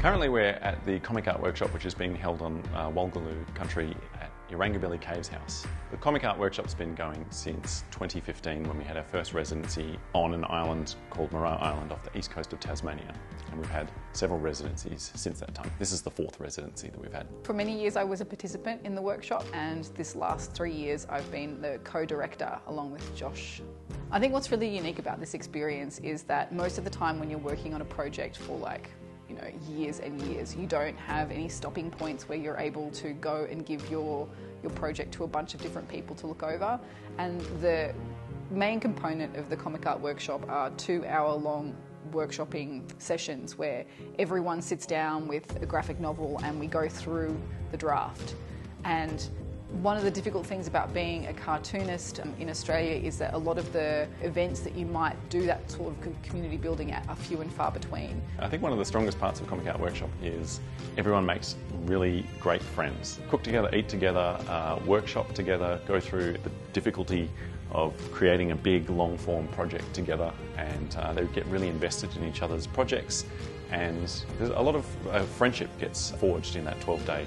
Currently we're at the Comic Art Workshop, which is being held on Walgaloo country at Eleri Caves House. The Comic Art Workshop's been going since 2015 when we had our first residency on an island called Moraa Island off the east coast of Tasmania. And we've had several residencies since that time. This is the fourth residency that we've had. For many years I was a participant in the workshop, and this last 3 years I've been the co-director along with Josh. I think what's really unique about this experience is that most of the time when you're working on a project for years and years, you don't have any stopping points where you're able to go and give your project to a bunch of different people to look over. And the main component of the Comic Art Workshop are 2-hour-long workshopping sessions where everyone sits down with a graphic novel and we go through the draft. And one of the difficult things about being a cartoonist in Australia is that a lot of the events that you might do that sort of community building at are few and far between. I think one of the strongest parts of Comic Art Workshop is everyone makes really great friends. Cook together, eat together, workshop together, go through the difficulty of creating a big long-form project together, and they get really invested in each other's projects, and there's a lot of friendship gets forged in that 12-day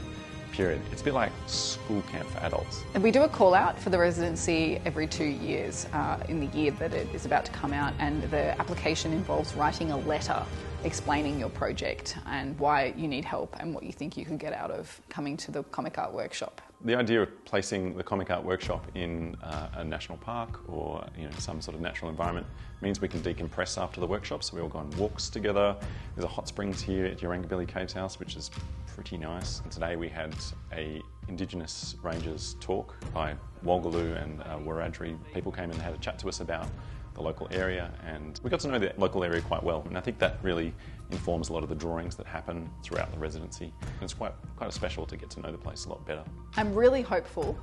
period. It's a bit like school camp for adults. And we do a call out for the residency every 2 years in the year that it is about to come out, and the application involves writing a letter explaining your project and why you need help and what you think you could get out of coming to the Comic Art Workshop. The idea of placing the Comic Art Workshop in a national park or some sort of natural environment means we can decompress after the workshop, so we all go on walks together. There's a hot springs here at Eleri Caves House, which is pretty nice. And today we had a Indigenous Rangers talk by Walgaloo and Wiradjuri. People came and had a chat to us about the local area, and we got to know the local area quite well, and I think that really informs a lot of the drawings that happen throughout the residency. And it's quite special to get to know the place a lot better. I'm really hopeful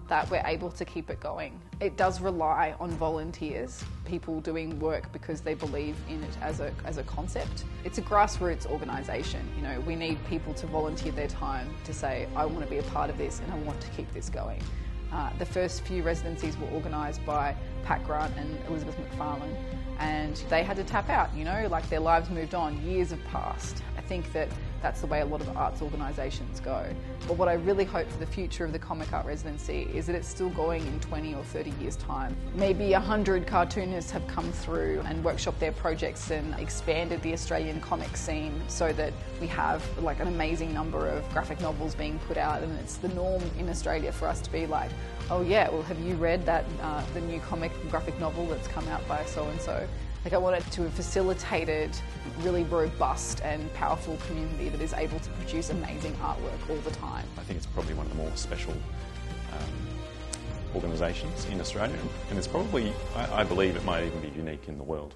that we're able to keep it going. It does rely on volunteers, people doing work because they believe in it as a concept. It's a grassroots organisation. We need people to volunteer their time to say, I want to be a part of this and I want to keep this going. The first few residencies were organised by Pat Grant and Elizabeth McFarlane, and they had to tap out, like their lives moved on, years have passed. I think that that's the way a lot of arts organisations go. But what I really hope for the future of the Comic Art Residency is that it's still going in 20 or 30 years' time. Maybe 100 cartoonists have come through and workshopped their projects and expanded the Australian comic scene so that we have an amazing number of graphic novels being put out, and it's the norm in Australia for us to be like, oh yeah, well have you read that the new comic graphic novel that's come out by so-and-so? I want it to have facilitated really robust and powerful community that is able to produce amazing artwork all the time. I think it's probably one of the more special organisations in Australia, and it's probably, I believe it might even be unique in the world.